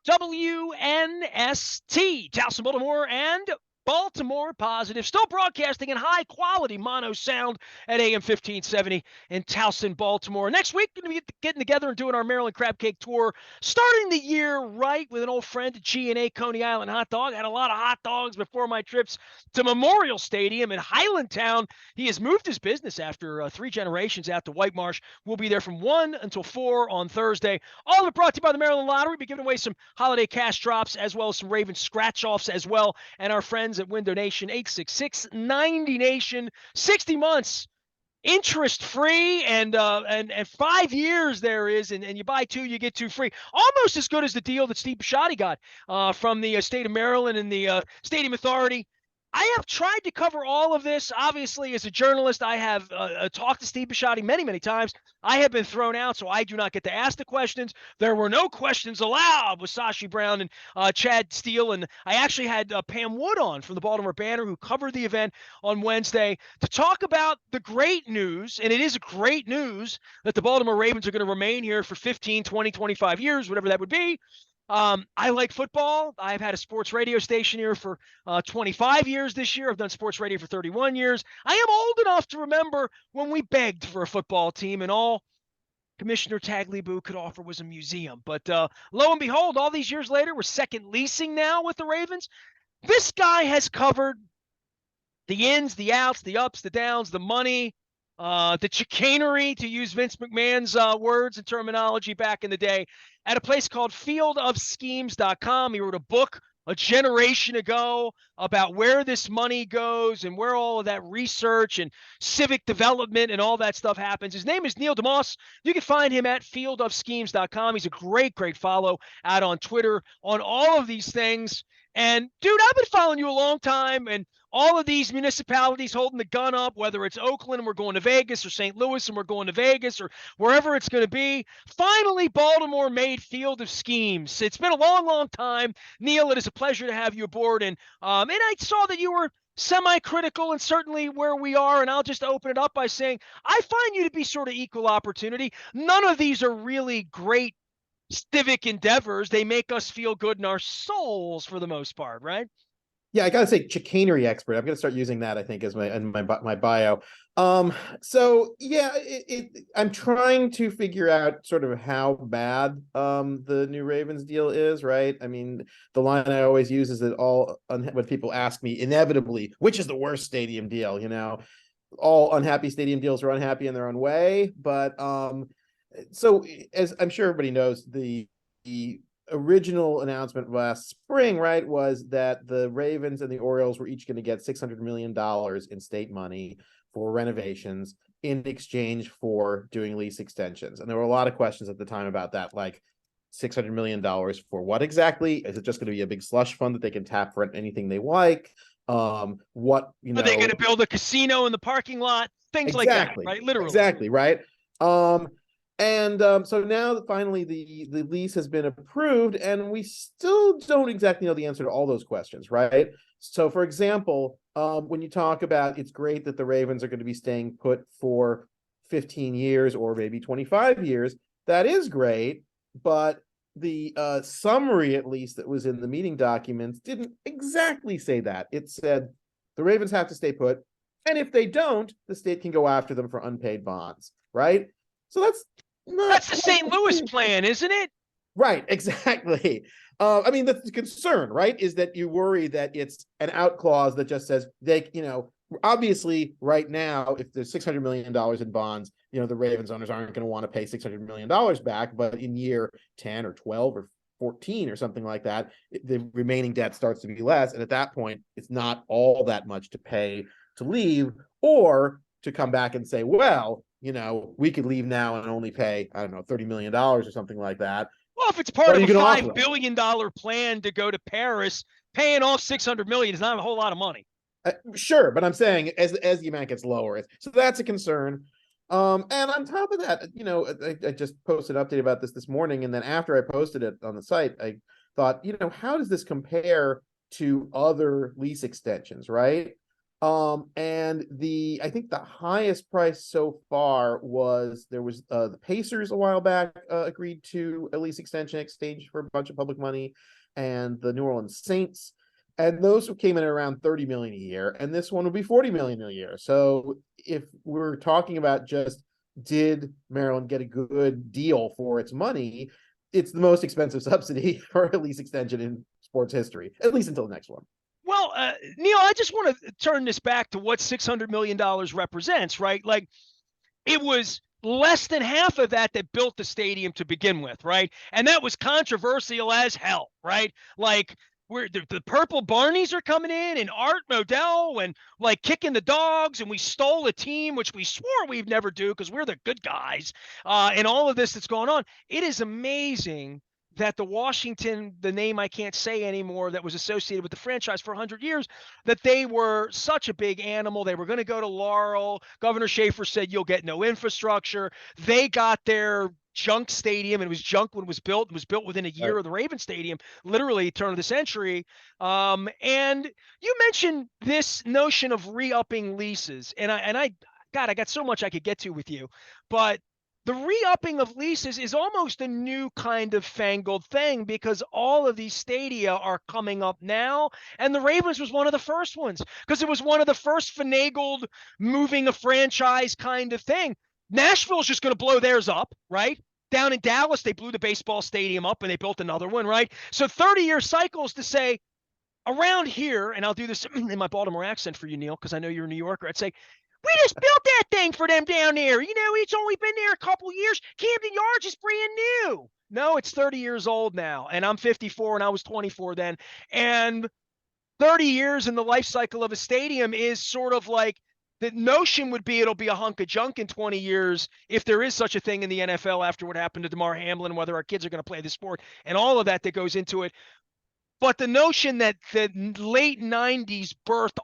WNST, Towson, Baltimore, and Baltimore Positive. Still broadcasting in high-quality mono sound at AM 1570 in Towson, Baltimore. Next week, we're going to be getting together and doing our Maryland Crab Cake Tour. Starting the year right with an old friend at G&A Coney Island Hot Dog. I had a lot of hot dogs before my trips to Memorial Stadium in Highlandtown. He has moved his business after 3 generations out to White Marsh. We'll be there from 1 until 4 on Thursday. All of it brought to you by the Maryland Lottery. We'll be giving away some holiday cash drops as well as some Ravens scratch-offs as well. And our friends at Window Nation, 866-90-NATION, 60 months interest-free, and 5 years there is, and you buy 2, you get 2 free. Almost as good as the deal that Steve Bisciotti got from the state of Maryland and the Stadium Authority. I have tried to cover all of this. Obviously, as a journalist, I have talked to Steve Bisciotti many, many times. I have been thrown out, so I do not get to ask the questions. There were no questions allowed with Sashi Brown and Chad Steele, and I actually had Pam Wood on from the Baltimore Banner, who covered the event on Wednesday, to talk about the great news, and it is great news, that the Baltimore Ravens are going to remain here for 15, 20, 25 years, whatever that would be. I like football. I've had a sports radio station here for 25 years this year. I've done sports radio for 31 years. I am old enough to remember when we begged for a football team and all Commissioner Tagliabue could offer was a museum. But lo and behold, all these years later, we're second leasing now with the Ravens. This guy has covered the ins, the outs, the ups, the downs, the money, the chicanery, to use Vince McMahon's words and terminology back in the day, at a place called fieldofschemes.com. He wrote a book a generation ago about where this money goes and where all of that research and civic development and all that stuff happens. His name is Neil deMause. You can find him at fieldofschemes.com. He's a great, great follow out on Twitter on all of these things. And, dude, I've been following you a long time, and all of these municipalities holding the gun up, whether it's Oakland and we're going to Vegas, or St. Louis and we're going to Vegas, or wherever it's going to be. Finally, Baltimore made Field of Schemes. It's been a long, long time. Neil, it is a pleasure to have you aboard. And I saw that you were semi-critical and certainly where we are, and I'll just open it up by saying I find you to be sort of equal opportunity. None of these are really great civic endeavors. They make us feel good in our souls for the most part, right? Yeah, I gotta say, chicanery expert. I'm gonna start using that, I think, as my bio. So yeah, I'm trying to figure out sort of how bad the new Ravens deal is, right? I mean, the line I always use is that when people ask me inevitably, which is the worst stadium deal, all unhappy stadium deals are unhappy in their own way, but so as I'm sure everybody knows, the original announcement last spring, right, was that the Ravens and the Orioles were each going to get $600 million in state money for renovations in exchange for doing lease extensions. And there were a lot of questions at the time about that, like $600 million for what exactly? Is it just going to be a big slush fund that they can tap for anything they like? Are they going to build a casino in the parking lot? Things like that, right? Literally. Exactly, right? So now finally the lease has been approved, and we still don't exactly know the answer to all those questions, right? So, for example, when you talk about it's great that the Ravens are going to be staying put for 15 years or maybe 25 years, that is great, but the summary, at least, that was in the meeting documents didn't exactly say that. It said the Ravens have to stay put, and if they don't, the state can go after them for unpaid bonds, right? So that's the St. Louis plan, isn't it? Right, exactly. I mean, the concern, right, is that you worry that it's an out clause that just says obviously right now, if there's $600 million in bonds, the Ravens owners aren't going to want to pay $600 million back, but in year 10 or 12 or 14 or something like that, the remaining debt starts to be less. And at that point, it's not all that much to pay to leave, or to come back and say, well, we could leave now and only pay, I don't know, $30 million or something like that. Well, if it's part of a $5 billion plan to go to Paris, paying off $600 million is not a whole lot of money. Sure, but I'm saying as the amount gets lower, so that's a concern. And on top of that, I just posted an update about this morning, and then after I posted it on the site, I thought, how does this compare to other lease extensions, right? And I think the highest price so far was the Pacers a while back agreed to a lease extension exchange for a bunch of public money, and the New Orleans Saints, and those came in around 30 million a year, and this one will be 40 million a year. So if we're talking about just did Maryland get a good deal for its money, it's the most expensive subsidy for a lease extension in sports history, at least until the next one. Well, Neil, I just want to turn this back to what $600 million represents, right? Like, it was less than half of that built the stadium to begin with, right? And that was controversial as hell, right? Like, where the purple Barneys are coming in, and Art Modell, and like kicking the dogs, and we stole a team, which we swore we'd never do because we're the good guys, and all of this that's going on. It is amazing that the Washington, the name I can't say anymore, that was associated with the franchise for 100 years, that they were such a big animal. They were going to go to Laurel. Governor Schaefer said, you'll get no infrastructure. They got their junk stadium, and it was junk when it was built. It was built within a year Right. of the Raven Stadium, literally turn of the century. And you mentioned this notion of re-upping leases, and God, I got so much I could get to with you, but the re-upping of leases is almost a new kind of fangled thing because all of these stadia are coming up now, and the Ravens was one of the first ones because it was one of the first finagled moving a franchise kind of thing. Nashville's just going to blow theirs up, right? Down in Dallas, they blew the baseball stadium up and they built another one, right? So 30-year cycles to say around here, and I'll do this in my Baltimore accent for you, Neil, because I know you're a New Yorker. I'd say, we just built that thing for them down there. You know, it's only been there a couple years. Camden Yards is brand new. No, it's 30 years old now, and I'm 54, and I was 24 then. And 30 years in the life cycle of a stadium is sort of like the notion would be it'll be a hunk of junk in 20 years if there is such a thing in the NFL after what happened to DeMar Hamlin, whether our kids are going to play the sport and all of that goes into it. But the notion that the late 90s birthed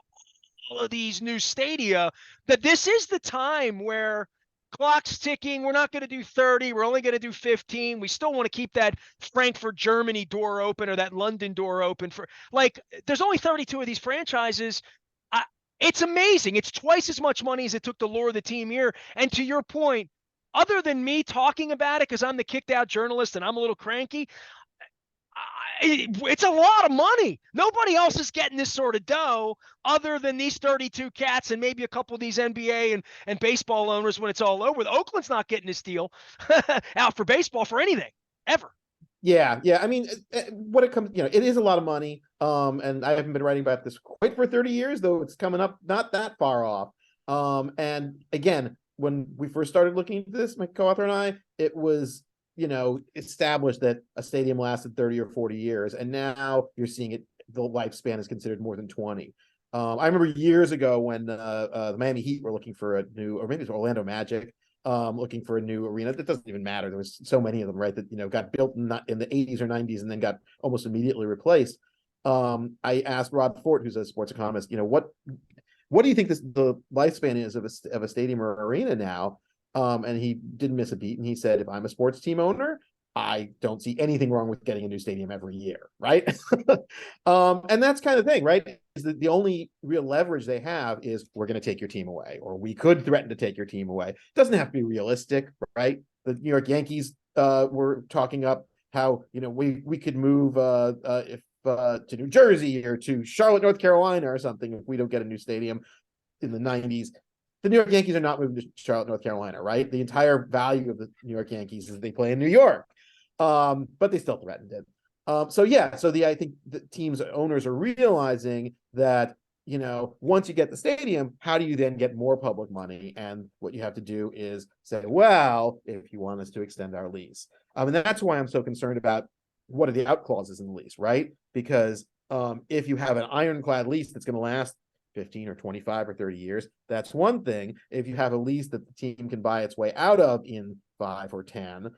all of these new stadia, that this is the time where clock's ticking. We're not going to do 30. We're only going to do 15. We still want to keep that Frankfurt, Germany door open or that London door open for like, there's only 32 of these franchises. It's amazing. It's twice as much money as it took to lure the team here. And to your point, other than me talking about it, because I'm the kicked out journalist and I'm a little cranky, it's a lot of money. Nobody else is getting this sort of dough other than these 32 cats and maybe a couple of these NBA and baseball owners when it's all over. Oakland's not getting this deal out for baseball for anything, ever. Yeah. I mean, what it comes, it is a lot of money. And I haven't been writing about this quite for 30 years, though it's coming up not that far off. And again, when we first started looking into this, my co-author and I, it was established that a stadium lasted 30 or 40 years, and now you're seeing it, the lifespan is considered more than 20. I remember years ago when the Miami Heat were looking for a new, or maybe it was Orlando Magic, looking for a new arena. That doesn't even matter. There was so many of them, right, that got built in the 80s or 90s and then got almost immediately replaced. I asked Rob Fort, who's a sports economist, what do you think the lifespan is of a stadium or arena now? And he didn't miss a beat. And he said, if I'm a sports team owner, I don't see anything wrong with getting a new stadium every year, right? And that's kind of thing, right? Is that the only real leverage they have is we're going to take your team away, or we could threaten to take your team away. It doesn't have to be realistic, right? The New York Yankees were talking up how we could move if to New Jersey or to Charlotte, North Carolina, or something if we don't get a new stadium in the 90s. The New York Yankees are not moving to Charlotte, North Carolina, right? The entire value of the New York Yankees is they play in New York, but they still threatened it. I think the teams owners are realizing that once you get the stadium, how do you then get more public money? And what you have to do is say, well, if you want us to extend our lease, and that's why I'm so concerned about what are the out clauses in the lease, right? Because if you have an ironclad lease that's going to last 15 or 25 or 30 years, that's one thing. If you have a lease that the team can buy its way out of in 5 or 10,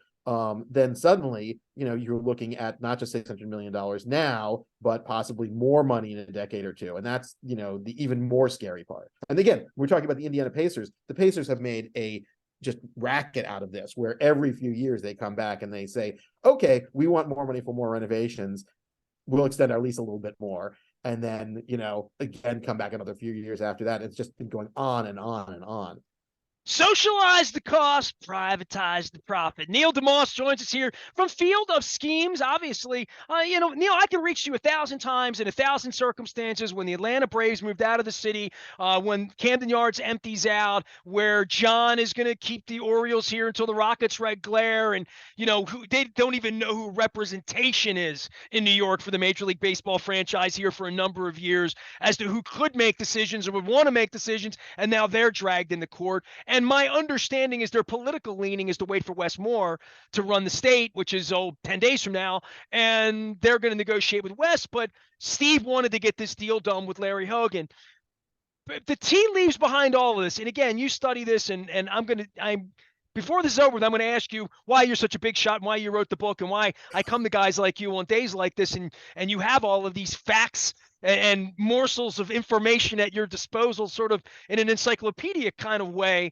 then suddenly, you're looking at not just $600 million now, but possibly more money in a decade or two. And that's, the even more scary part. And again, we're talking about the Indiana Pacers. The Pacers have made a just racket out of this, where every few years they come back and they say, okay, we want more money for more renovations. We'll extend our lease a little bit more. and then, again, come back another few years after that. It's just been going on and on and on. Socialize the cost, privatize the profit. Neil deMause joins us here from Field of Schemes. Obviously, Neil, I can reach you 1,000 times in 1,000 circumstances when the Atlanta Braves moved out of the city, when Camden Yards empties out, where John is going to keep the Orioles here until the Rockets red glare, and they don't even know who representation is in New York for the Major League Baseball franchise here for a number of years as to who could make decisions or would want to make decisions, and now they're dragged into court. And my understanding is their political leaning is to wait for Wes Moore to run the state, which is 10 days from now, and they're going to negotiate with Wes. But Steve wanted to get this deal done with Larry Hogan. But the tea leaves behind all of this, and again, you study this, and I'm before this is over, I'm going to ask you why you're such a big shot and why you wrote the book and why I come to guys like you on days like this, and you have all of these facts and morsels of information at your disposal, sort of in an encyclopedia kind of way.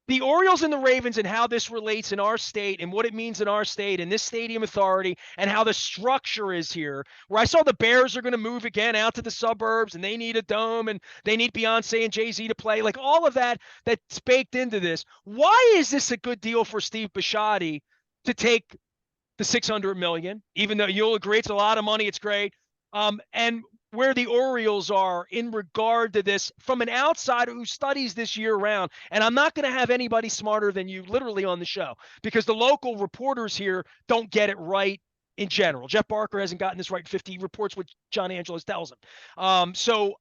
The Orioles and the Ravens and how this relates in our state and what it means in our state and this stadium authority and how the structure is here, where I saw the Bears are going to move again out to the suburbs and they need a dome and they need Beyonce and Jay-Z to play, like all of that's baked into this. Why is this a good deal for Steve Bisciotti to take the 600 million, even though you'll agree it's a lot of money, it's great. And where the Orioles are in regard to this from an outsider who studies this year round. And I'm not going to have anybody smarter than you literally on the show because the local reporters here don't get it right in general. Jeff Barker hasn't gotten this right 50 reports what John Angelos tells him. So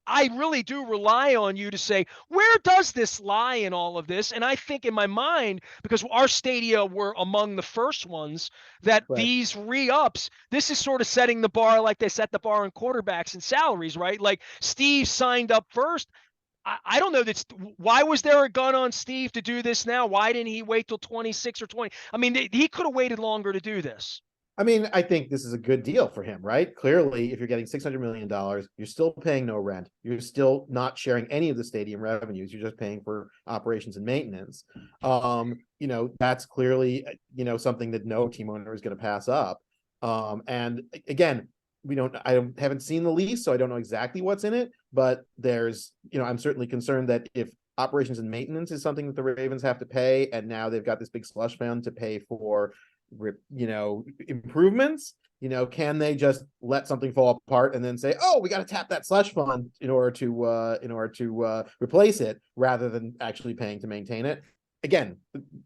I really do rely on you to say, where does this lie in all of this? And I think in my mind, because our stadia were among the first ones, that Right. these re-ups, this is sort of setting the bar like they set the bar on quarterbacks and salaries, right? Like Steve signed up first. I don't know why was there a gun on Steve to do this now? Why didn't he wait till 26 or 20? I mean, he could have waited longer to do this. I mean, I think this is a good deal for him, right? Clearly, if you're getting $600 million, you're still paying no rent. You're still not sharing any of the stadium revenues. You're just paying for operations and maintenance. That's clearly, something that no team owner is going to pass up. And again, haven't seen the lease, so I don't know exactly what's in it, but I'm certainly concerned that if operations and maintenance is something that the Ravens have to pay, and now they've got this big slush fund to pay for improvements, can they just let something fall apart and then say, oh, we got to tap that slush fund in order to replace it, rather than actually paying to maintain it? Again,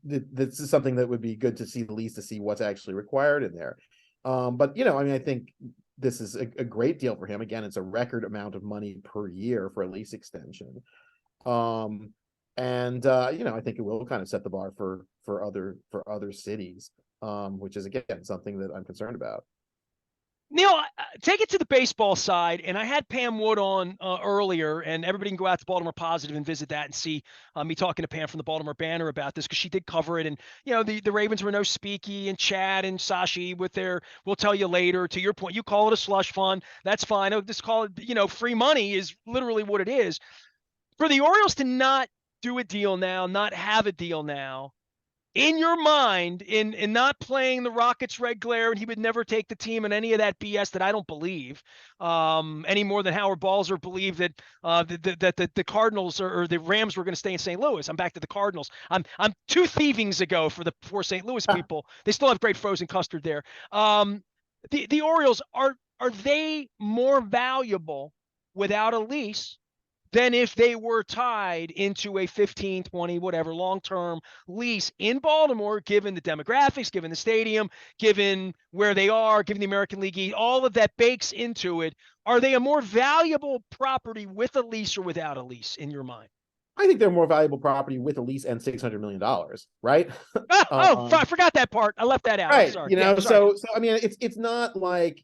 this is something that would be good to see the lease, to see what's actually required in there. But I think this is a great deal for him. Again, it's a record amount of money per year for a lease extension. I think it will kind of set the bar for other cities, which is again something that I'm concerned about. Neil, take it to the baseball side, and I had Pam Wood on earlier, and everybody can go out to Baltimore Positive and visit that and see me talking to Pam from the Baltimore Banner about this, because she did cover it, and the Ravens were no speaky, and Chad and Sashi with their "we'll tell you later." To your point, you call it a slush fund, that's fine. I'll just call it free money is literally what it is. For the Orioles to not do a deal now, not have a deal now, in your mind, in not playing the Rockets red glare, and he would never take the team and any of that BS that I don't believe, any more than Howard Balzer believed that the Cardinals or the Rams were going to stay in St. Louis. I'm back to the Cardinals. I'm 2 thievings ago for the poor St. Louis people. They still have great frozen custard there. The Orioles, are they more valuable without a lease than if they were tied into a 15, 20, whatever long-term lease in Baltimore, given the demographics, given the stadium, given where they are, given the American League, all of that bakes into it? Are they a more valuable property with a lease or without a lease in your mind? I think they're more valuable property with a lease and $600 million, right? I forgot that part. I left that out. Right. I'm sorry. So I mean, it's not like,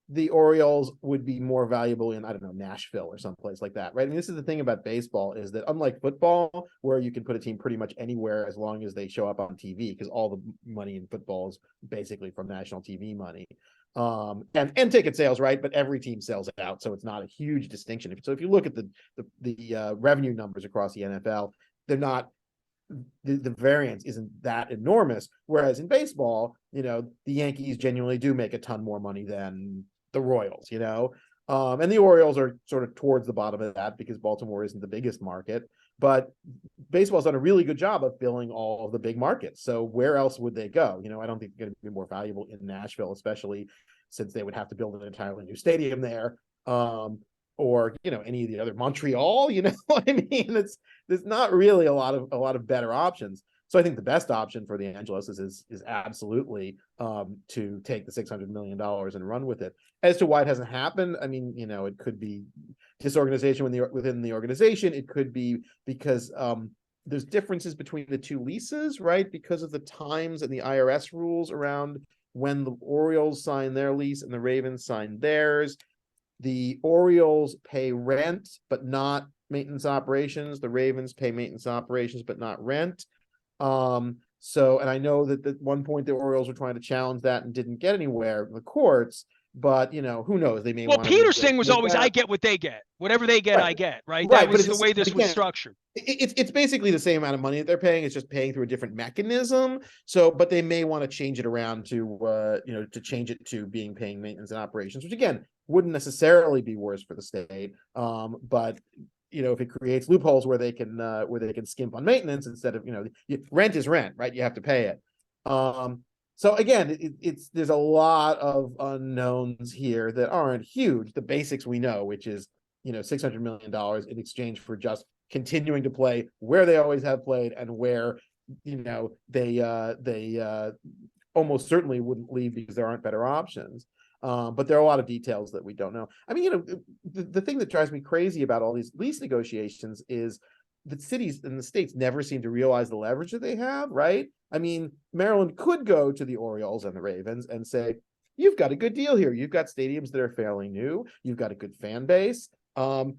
the Orioles would be more valuable in, I don't know, Nashville or someplace like that, right? I mean, this is the thing about baseball, is that unlike football, where you can put a team pretty much anywhere as long as they show up on TV, because all the money in football is basically from national TV money, and ticket sales, right? But every team sells out, so it's not a huge distinction. So if you look at the revenue numbers across the NFL, they're not. The variance isn't that enormous. Whereas in baseball, the Yankees genuinely do make a ton more money than the Royals, and the Orioles are sort of towards the bottom of that because Baltimore isn't the biggest market, but baseball's done a really good job of filling all of the big markets. So where else would they go? I don't think they're going to be more valuable in Nashville, especially since they would have to build an entirely new stadium there. Or any of the other Montreal, what I mean? There's not really a lot of better options. So I think the best option for the Angelos is absolutely to take the $600 million and run with it. As to why it hasn't happened, I mean, it could be disorganization within the organization. It could be because there's differences between the two leases, right? Because of the times and the IRS rules around when the Orioles sign their lease and the Ravens sign theirs. The Orioles pay rent, but not maintenance operations. The Ravens pay maintenance operations, but not rent. And I know that at one point the Orioles were trying to challenge that and didn't get anywhere in the courts, but who knows? They may Well, want to Peter's thing was renegotiate always, that. I get what they get. Whatever they get, Right. I get, right? Right, That but was the way this was again, structured. It's basically the same amount of money that they're paying. It's just paying through a different mechanism. So, but they may want to change it around to change it to paying maintenance and operations, which again wouldn't necessarily be worse for the state. But if it creates loopholes where they can skimp on maintenance instead of rent is rent, right? You have to pay it. So again, there's a lot of unknowns here that aren't huge. The basics we know, which is $600 million in exchange for just continuing to play where they always have played and where they almost certainly wouldn't leave because there aren't better options. But there are a lot of details that we don't know. I mean, the thing that drives me crazy about all these lease negotiations is the cities and the states never seem to realize the leverage that they have, right? I mean, Maryland could go to the Orioles and the Ravens and say, you've got a good deal here. You've got stadiums that are fairly new. You've got a good fan base. You're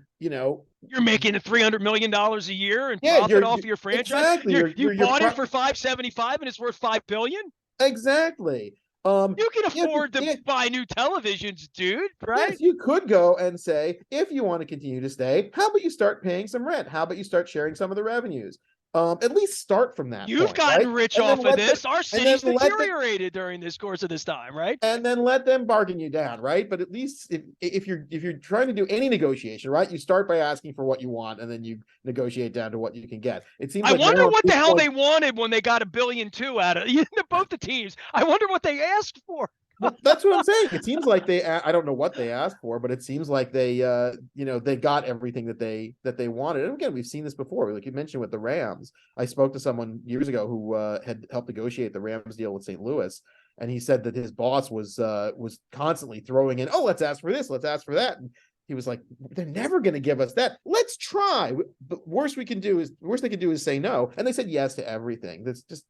making $300 million a year and Yeah, profit off of your franchise. Exactly. You bought it for $575 and it's worth $5 billion. Exactly. You can afford to buy new televisions, dude, right? Yes, you could go and say, if you want to continue to stay, how about you start paying some rent? How about you start sharing some of the revenues? At least start from that You've point, gotten right? rich And off of this. them, Our city's deteriorated during this course of this time, right? And then let them bargain you down, right? But at least if you're trying to do any negotiation, right, you start by asking for what you want, and then you negotiate down to what you can get. It seems. I wonder what the hell they wanted when they got $1.2 billion out of both the teams. I wonder what they asked for. Well, that's what I'm saying. It seems like I don't know what they asked for, but it seems like they they got everything that they wanted. And again, we've seen this before. Like you mentioned with the Rams. I spoke to someone years ago who had helped negotiate the Rams deal with St. Louis, and he said that his boss was constantly throwing in, "Oh, let's ask for this, let's ask for that." And he was like, "They're never going to give us that. Let's try." But worst they can do is say no. And they said yes to everything. That's just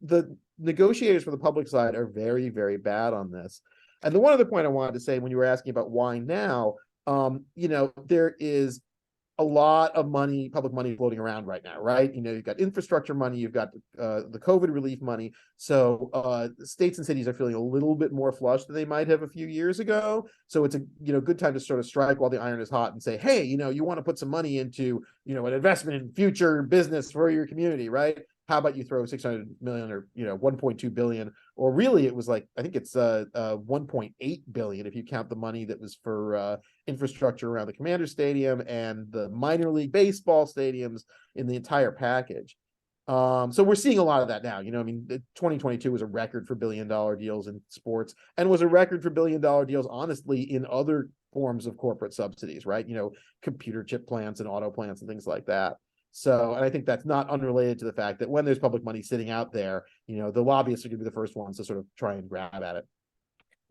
the negotiators for the public side are very, very bad on this. And the one other point I wanted to say when you were asking about why now, there is a lot of money, public money floating around right now, right? You've got infrastructure money, you've got the COVID relief money. So states and cities are feeling a little bit more flush than they might have a few years ago. So it's a good time to sort of strike while the iron is hot and say, hey, you want to put some money into an investment in future business for your community, right? How about you throw 600 million or 1.2 billion, or really it was like I think it's 1.8 billion if you count the money that was for infrastructure around the Commander Stadium and the minor league baseball stadiums in the entire package. So we're seeing a lot of that now. 2022 was a record for $1 billion deals in sports, and was a record for $1 billion deals, honestly, in other forms of corporate subsidies, right? Computer chip plants and auto plants and things like that. So, and I think that's not unrelated to the fact that when there's public money sitting out there, the lobbyists are going to be the first ones to sort of try and grab at it.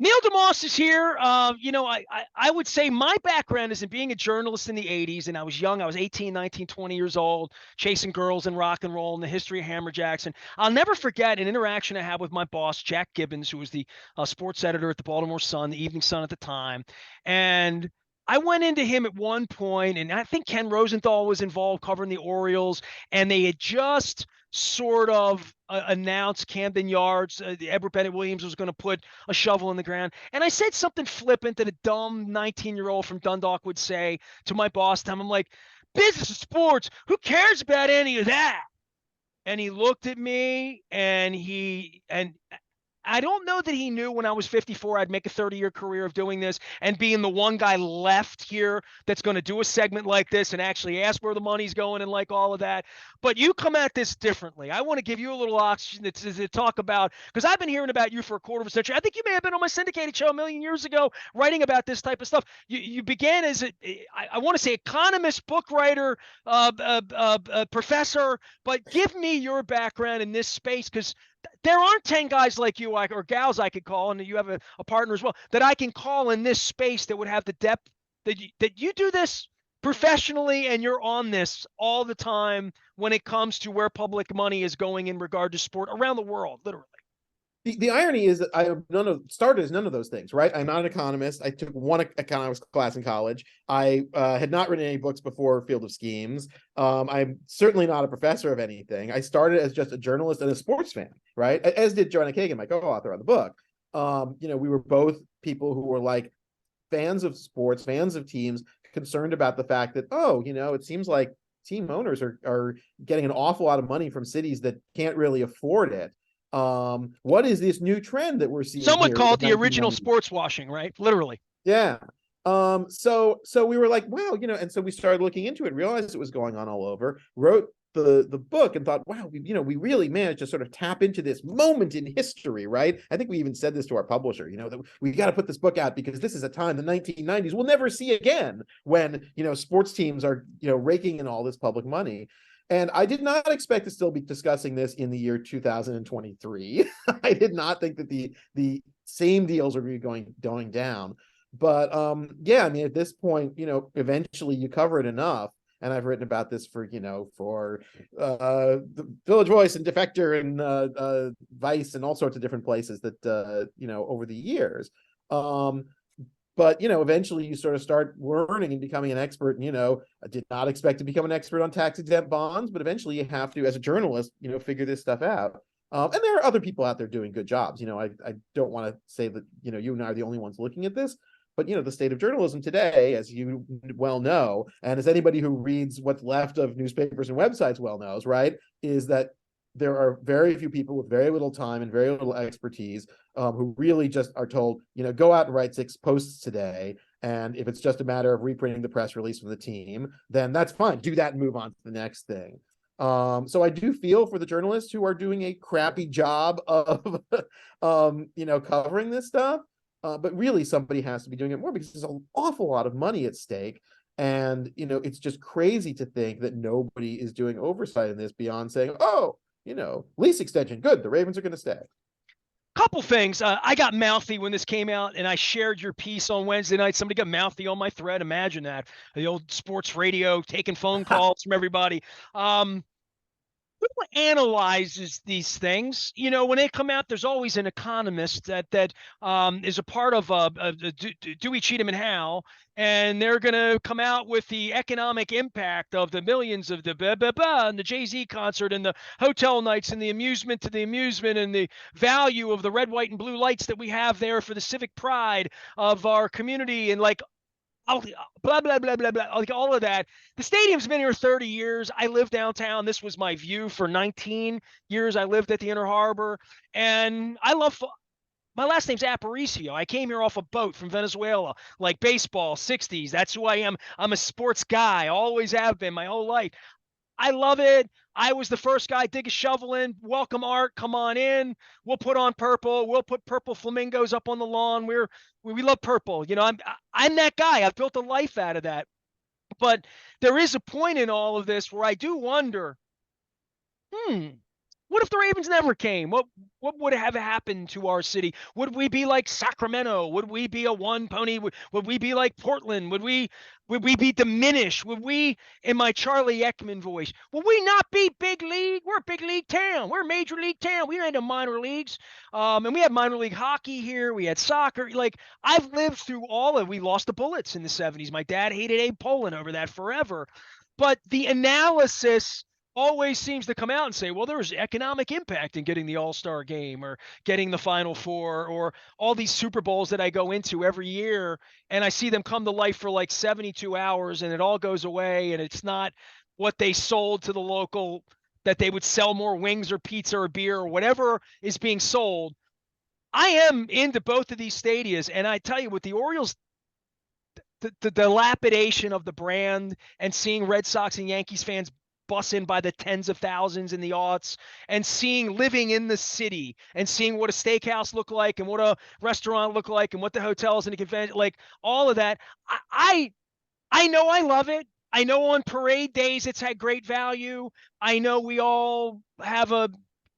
Neil deMause is here. I would say my background is in being a journalist in the 80s, and I was young. I was 18, 19, 20 years old, chasing girls and rock and roll and the history of Hammer Jackson. I'll never forget an interaction I had with my boss, Jack Gibbons, who was the sports editor at the Baltimore Sun, the Evening Sun at the time. And I went into him at one point, and I think Ken Rosenthal was involved covering the Orioles, and they had just sort of announced Camden Yards. Edward Bennett Williams was going to put a shovel in the ground. And I said something flippant that a dumb 19-year-old from Dundalk would say to my boss, Tom. I'm like, business is sports. Who cares about any of that? And he looked at me and I don't know that he knew when I was 54 I'd make a 30-year career of doing this and being the one guy left here that's going to do a segment like this and actually ask where the money's going and like all of that. But you come at this differently. I want to give you a little oxygen to talk about, because I've been hearing about you for a quarter of a century. I think you may have been on my syndicated show a million years ago writing about this type of stuff. You began as I want to say economist, book writer, professor, but give me your background in this space, because there aren't 10 guys like you or gals I could call, and you have a partner as well, that I can call in this space that would have the depth that you do this professionally, and you're on this all the time when it comes to where public money is going in regard to sport around the world, literally. The irony is that I have started as none of those things, right? I'm not an economist. I took one economics class in college. I had not written any books before Field of Schemes. I'm certainly not a professor of anything. I started as just a journalist and a sports fan, right? As did Joanna Kagan, my co-author on the book. We were both people who were like fans of sports, fans of teams, concerned about the fact that, it seems like team owners are getting an awful lot of money from cities that can't really afford it. What is this new trend that we're seeing? Some would here call it the original sports washing, right? Literally. Yeah. So we were like, wow, and so we started looking into it, realized it was going on all over, wrote the book, and thought, wow, we really managed to sort of tap into this moment in history, right? I think we even said this to our publisher, that we got to put this book out because this is a time, the 1990s, we'll never see again, when sports teams are raking in all this public money. And I did not expect to still be discussing this in the year 2023. I did not think that the same deals are going down. But yeah, I mean, at this point, eventually you cover it enough. And I've written about this for the Village Voice and Defector and Vice and all sorts of different places that over the years. But eventually you sort of start learning and becoming an expert. And I did not expect to become an expert on tax-exempt bonds, but eventually you have to, as a journalist, figure this stuff out. And there are other people out there doing good jobs. I don't want to say that you and I are the only ones looking at this, but the state of journalism today, as you well know, and as anybody who reads what's left of newspapers and websites well knows, right, is that there are very few people with very little time and very little expertise who really just are told, go out and write 6 posts today. And if it's just a matter of reprinting the press release from the team, then that's fine. Do that and move on to the next thing. So I do feel for the journalists who are doing a crappy job of, covering this stuff. But really somebody has to be doing it more because there's an awful lot of money at stake. And, it's just crazy to think that nobody is doing oversight in this beyond saying, lease extension, good, the Ravens are going to stay. Couple things. I got mouthy when this came out, and I shared your piece on Wednesday night. Somebody got mouthy on my thread. Imagine that. The old sports radio taking phone calls from everybody. Who analyzes these things? When they come out, there's always an economist that is a part of Dewey, Cheatham, and Howe, and they're going to come out with the economic impact of the millions of the blah, blah, blah, and the Jay-Z concert and the hotel nights and the amusement to the amusement and the value of the red, white, and blue lights that we have there for the civic pride of our community, and like blah, blah, blah, blah, blah, like all of that. The stadium's been here 30 years. I live downtown. This was my view for 19 years. I lived at the Inner Harbor, and my last name's Aparicio. I came here off a boat from Venezuela, like baseball, 60s. That's who I am. I'm a sports guy. Always have been my whole life. I love it. I was the first guy, dig a shovel in, welcome art, come on in. We'll put on purple. We'll put purple flamingos up on the lawn. We love purple. I'm that guy. I've built a life out of that. But there is a point in all of this where I do wonder, what if the Ravens never came? What would have happened to our city? Would we be like Sacramento? Would we be a one pony? Would we be like Portland? Would we be diminished? Would we, in my Charlie Ekman voice, would we not be big league? We're a big league town. We're a major league town. We ain't in minor leagues. And we had minor league hockey here. We had soccer. Like, I've lived through all of it. We lost the Bullets in the 70s. My dad hated Abe Pollin over that forever. But the analysis always seems to come out and say, well, there's economic impact in getting the All-Star game or getting the Final Four or all these Super Bowls that I go into every year, and I see them come to life for like 72 hours and it all goes away, and it's not what they sold to the local, that they would sell more wings or pizza or beer or whatever is being sold. I am into both of these stadias, and I tell you, with the Orioles, the dilapidation of the brand and seeing Red Sox and Yankees fans bus in by the tens of thousands in the aughts, and seeing living in the city and seeing what a steakhouse looked like and what a restaurant looked like and what the hotels and the convention, like all of that. I know I love it. I know on parade days it's had great value. I know we all have a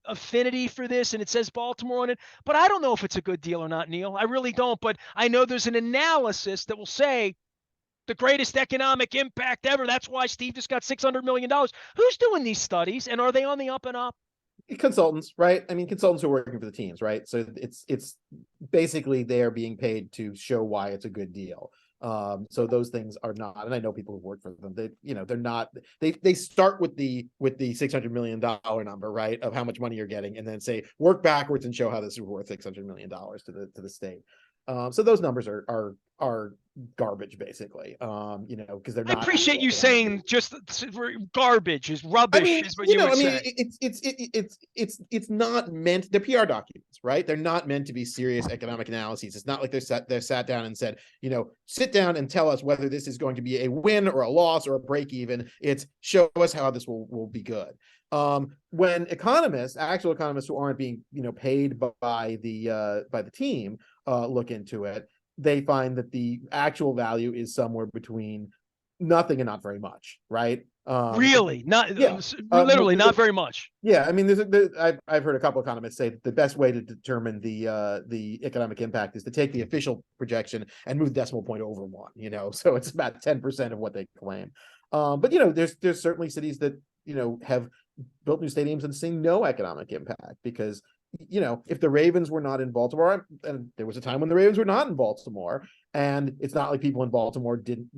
affinity for this and it says Baltimore on it, but I don't know if it's a good deal or not, Neil. I really don't. But I know there's an analysis that will say the greatest economic impact ever. That's why Steve just got $600 million. Who's doing these studies, and are they on the up and up? Consultants, right? I mean, consultants who are working for the teams, right? So it's basically they are being paid to show why it's a good deal. So those things are not, and I know people who work for them. They're not. They start with the $600 million number, right, of how much money you're getting, and then say work backwards and show how this is worth $600 million to the state. So those numbers are garbage, basically. Because they're I not appreciate actual you economic. saying just garbage is I rubbish mean, is what you would say. it's not meant. They're PR documents, right? They're not meant to be serious economic analyses. It's not like they're sat down and said, sit down and tell us whether this is going to be a win or a loss or a break even. It's show us how this will be good. When actual economists who aren't being paid by the team look into it, they find that the actual value is somewhere between nothing and not very much, right? Really, not Yeah. literally not very much. Yeah, I mean, I've heard a couple of economists say that the best way to determine the economic impact is to take the official projection and move the decimal point over one. So it's about 10% of what they claim. But there's certainly cities that have built new stadiums and seeing no economic impact because if the Ravens were not in Baltimore, and there was a time when the Ravens were not in Baltimore, and it's not like people in Baltimore didn't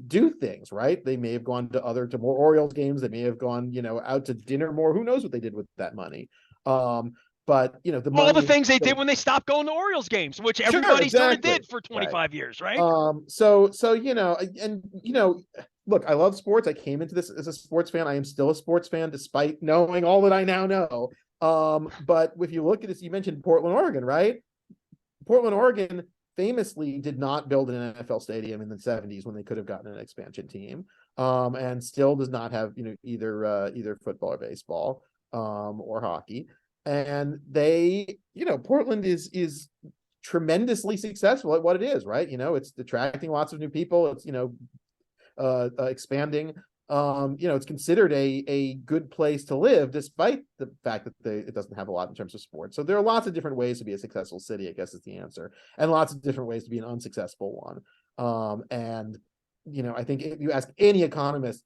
do things, right? They may have gone to more Orioles games. They may have gone, out to dinner more. Who knows what they did with that money? But the All the money. things they did when they stopped going to Orioles games, which Sure, everybody sort of exactly. did for Right. 25 years, right? So look, I love sports. I came into this as a sports fan. I am still a sports fan despite knowing all that I now know. But if you look at this, you mentioned Portland, Oregon, right? Portland, Oregon famously did not build an NFL stadium in the 70s when they could have gotten an expansion team. And still does not have, either football or baseball, or hockey. And Portland is tremendously successful at what it is, right? It's attracting lots of new people. It's, expanding. It's considered a good place to live, despite the fact that it doesn't have a lot in terms of sports. So there are lots of different ways to be a successful city, I guess is the answer, and lots of different ways to be an unsuccessful one. And I think if you ask any economist,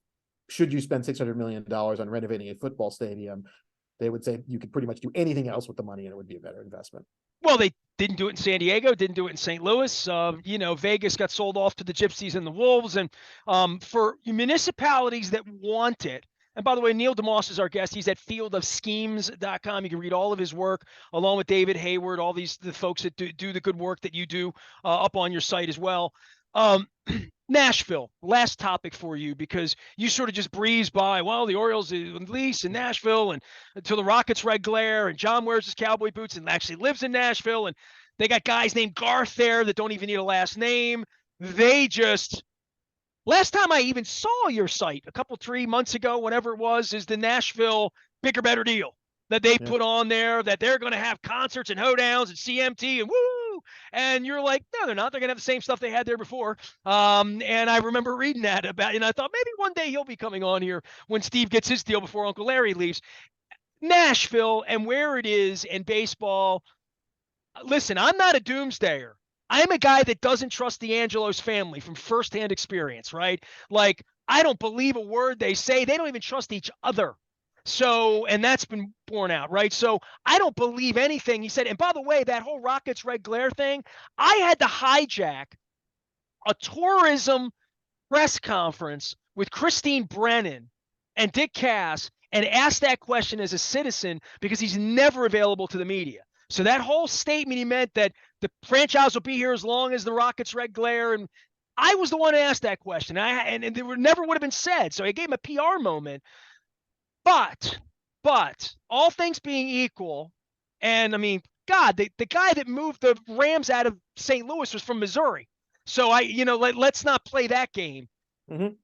should you spend $600 million on renovating a football stadium, they would say you could pretty much do anything else with the money and it would be a better investment. Well, they didn't do it in San Diego, didn't do it in St. Louis. Vegas got sold off to the Gypsies and the Wolves. And for municipalities that want it, and by the way, Neil deMause is our guest. He's at fieldofschemes.com. You can read all of his work along with David Hayward, all the folks that do the good work that you do up on your site as well. Nashville, last topic for you, because you sort of just breeze by, well, the Orioles lease in Nashville and until the Rockets red glare, and John wears his cowboy boots and actually lives in Nashville, and they got guys named Garth there that don't even need a last name. Last time I even saw your site, 3 months ago, whenever it was, is the Nashville Bigger Better Deal that they put on there, that they're going to have concerts and hoedowns and CMT and woo. And you're like, no, they're not. They're going to have the same stuff they had there before. And I remember reading that about, and I thought maybe one day he'll be coming on here when Steve gets his deal before Uncle Larry leaves. Nashville and where it is in baseball. Listen, I'm not a doomsdayer. I'm a guy that doesn't trust D'Angelo's family from firsthand experience, right? Like, I don't believe a word they say. They don't even trust each other. So, and that's been borne out, right? So I don't believe anything he said. And by the way, that whole Rockets red glare thing, I had to hijack a tourism press conference with Christine Brennan and Dick Cass and ask that question as a citizen because he's never available to the media. So that whole statement he meant that the franchise will be here as long as the Rockets red glare, and I was the one who asked that question. And it never would have been said. So I gave him a PR moment. But all things being equal, and I mean, God, the guy that moved the Rams out of St. Louis was from Missouri. So let's not play that game. Mhm.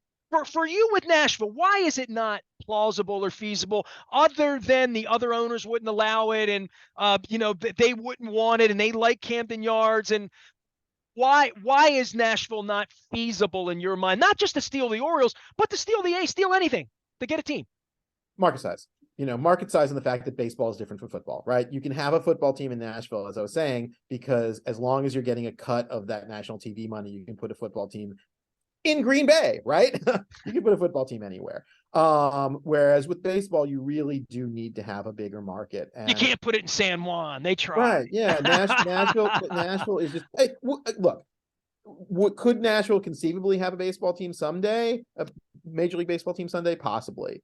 For you with Nashville, why is it not plausible or feasible, other than the other owners wouldn't allow it, and they wouldn't want it, and they like Camden Yards, and why is Nashville not feasible in your mind? Not just to steal the Orioles, but to steal anything to get a team. Market size. Market size and the fact that baseball is different from football, right? You can have a football team in Nashville, as I was saying, because as long as you're getting a cut of that national TV money, you can put a football team in Green Bay, right? You can put a football team anywhere. Whereas with baseball, you really do need to have a bigger market. You And can't put it in San Juan. They try. right, yeah, Nashville is just, hey, look, could Nashville conceivably have a baseball team someday? A Major League Baseball team someday? Possibly.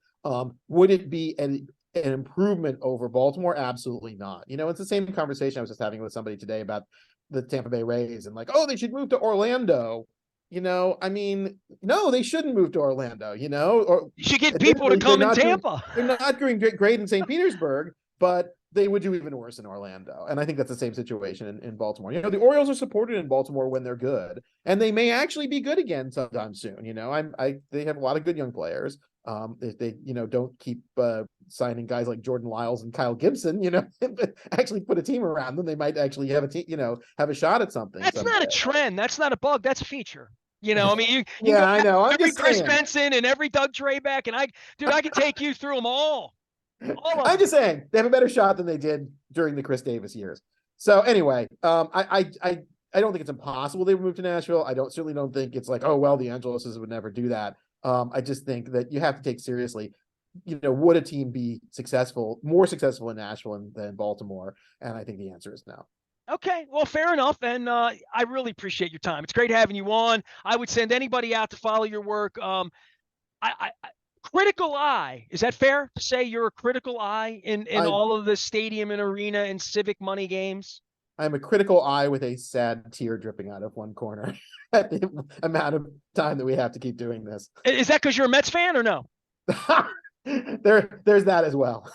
Would it be an improvement over Baltimore? Absolutely not. It's the same conversation I was just having with somebody today about the Tampa Bay Rays and like, oh, they should move to Orlando. I mean, no, they shouldn't move to Orlando, or you should get people to come in Tampa. They're not doing great in St. Petersburg, but they would do even worse in Orlando. And I think that's the same situation in Baltimore. The Orioles are supported in Baltimore when they're good, and they may actually be good again sometime soon. They have a lot of good young players. If they, don't keep signing guys like Jordan Lyles and Kyle Gibson, actually put a team around them, they might actually have a team, have a shot at something. That's someday. not a trend. That's not a bug. That's a feature. I mean, you yeah, I know. I'm every just Chris saying. Benson and every Doug Drabeck, and I can take you through them all. I'm just saying they have a better shot than they did during the Chris Davis years. So anyway, I don't think it's impossible they would move to Nashville. Certainly don't think it's like, oh well, the Angeloses would never do that. I just think that you have to take seriously, would a team be more successful in Nashville than Baltimore? And I think the answer is no. Okay, well, fair enough, and I really appreciate your time. It's great having you on. I would send anybody out to follow your work. Critical eye, is that fair to say you're a critical eye in all of the stadium and arena and civic money games? I'm a critical eye with a sad tear dripping out of one corner at the amount of time that we have to keep doing this. Is that because you're a Mets fan or no? There's that as well.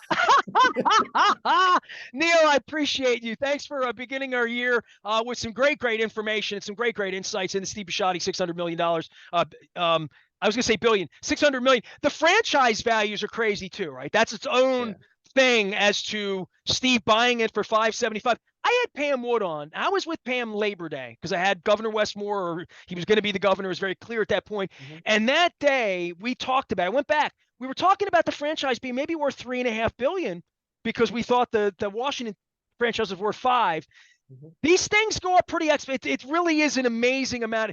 Neil, I appreciate you. Thanks for beginning our year with some great information and some great insights into Steve Bisciotti, $600 million. I was going to say billion, 600 million. The franchise values are crazy too, right? That's its own thing as to Steve buying it for $575. I had Pam Wood on. I was with Pam Labor Day because I had Governor Westmore, or he was going to be the governor. It was very clear at that point. Mm-hmm. And that day we talked about, I went back, we were talking about the franchise being maybe worth $3.5 billion because we thought the Washington franchise was worth $5 billion. Mm-hmm. These things go up pretty it really is an amazing amount.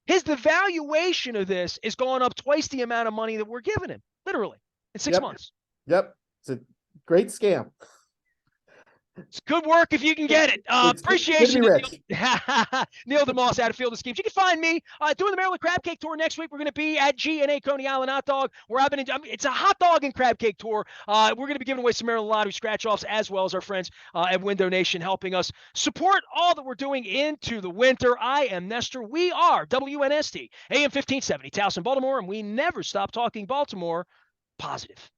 The valuation of this is going up twice the amount of money that we're giving him, literally, in 6 months. Yep. It's a great scam. It's good work if you can get it. Appreciation. Neil deMause out of Field of Schemes. You can find me doing the Maryland Crab Cake Tour next week. We're going to be at G&A Coney Island Hot Dog, where it's a hot dog and crab cake tour. We're going to be giving away some Maryland Lottery scratch-offs, as well as our friends at Window Nation helping us support all that we're doing into the winter. I am Nestor. We are WNST, AM 1570, Towson, Baltimore, and we never stop talking Baltimore positive.